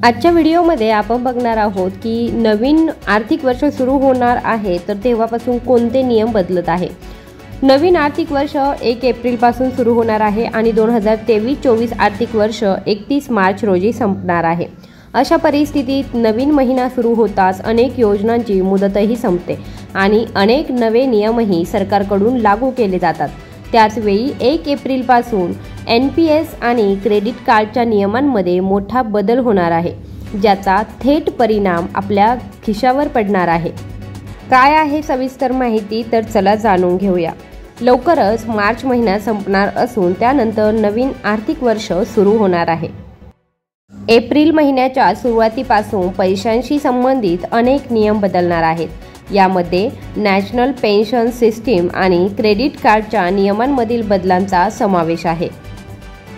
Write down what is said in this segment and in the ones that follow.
आजच्या व्हिडिओमध्ये आपण बघणार आहोत की नवीन आर्थिक वर्ष सुरू होणार आहे, तर तेव्हापासून कोणते नियम बदलत आहे। नवीन आर्थिक वर्ष 1 एप्रिल पासून सुरू होणार आहे आणि 2023-24 आर्थिक वर्ष 31 मार्च रोजी संपणार आहे। अशा परिस्थितीत नवीन महिना सुरू होताच अनेक योजनांची मुदतही संपते आणि अनेक नवे नियमही सरकारकडून लागू केले जातात। त्याचवेळी 1 एप्रिल पासून NPS आणि क्रेडिट कार्डच्या नियमांमध्ये मोठा बदल होणार आहे, ज्याचा थेट परिणाम आपल्या खिशावर पडणार आहे। काय आहे सविस्तर माहिती, तर चला जाणून घेऊया। लवकरच मार्च महिना संपणार असून त्यानंतर नवीन आर्थिक वर्ष सुरू होणार आहे। एप्रिल महिन्याच्या सुरुवातीपासून पैशांशी संबंधित अनेक नियम बदलणार आहेत। यामध्ये नॅशनल पेन्शन सिस्टीम आणि क्रेडिट कार्डच्या नियमांमधील बदलांचा समावेश आहे।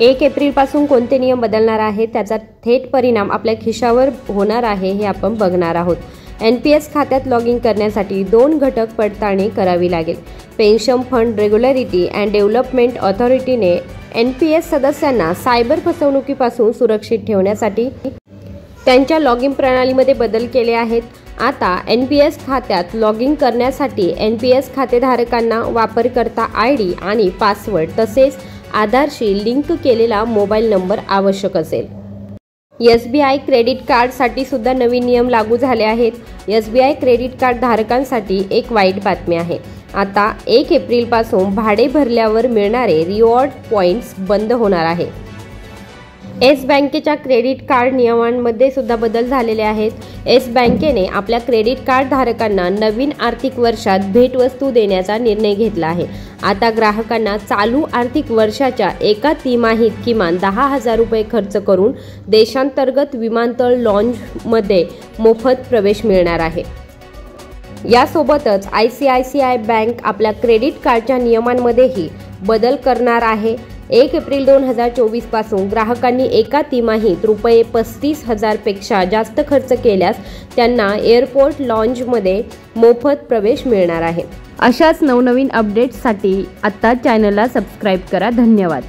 1 एप्रिलपासून कोणते नियम बदलणार आहेत, त्याचा थेट परिणाम आपल्या खिशावर होणार आहे हे आपण बघणार आहोत। NPS खात्यात लॉग इन करण्यासाठी 2 घटक पडताळणी करावी लागेल। Pension fund regularity and development ऑथॉरिटीने NPS सदस्यांना सायबर फसवणुकीपासून सुरक्षित ठेवण्यासाठी त्यांच्या लॉग इन प्रणालीमध्ये बदल केले आहेत। आता NPS खात्यात लॉग इन करण्यासाठी NPS खातेधारकांना वापरकर्ता ID आणि पासवर्ड तसेच आधारशी लिंक केलेला मोबाईल नंबर आवश्यक असेल। SBI क्रेडिट कार्डसाठी सुद्धा नवीन नियम लागू झाले आहेत। SBI क्रेडिट कार्ड धारकांसाठी एक वाईट बातमी आहे। आता 1 एप्रिलपासून भाडे भरल्यावर मिळणारे रिवॉर्ड पॉइंट्स बंद होणार आहे। येस बँकेच्या क्रेडिट कार्ड नियमांमध्ये सुद्धा बदल झालेले आहेत। येस बँकेने आपल्या क्रेडिट कार्ड धारकांना नवीन आर्थिक वर्षात भेटवस्तू देण्याचा निर्णय घेतला आहे। आता ग्राहकांना चालू आर्थिक वर्षाच्या एका तिमाहीत किमान 10,000 रुपये खर्च करून देशांतर्गत विमानतळ लॉन्जमध्ये मोफत प्रवेश मिळणार आहे। यासोबतच ICICI बँक आपल्या क्रेडिट कार्डच्या नियमांमध्येही बदल करणार आहे। 1 एप्रिल 2024 पासून ग्राहकांनी एका तिमाहीत रुपये 35,000 पेक्षा जास्त खर्च केल्यास त्यांना एअरपोर्ट लॉन्जमध्ये मोफत प्रवेश मिळणार आहे। अशाच नवनवीन अपडेट्ससाठी आता चॅनलला सबस्क्राईब करा। धन्यवाद।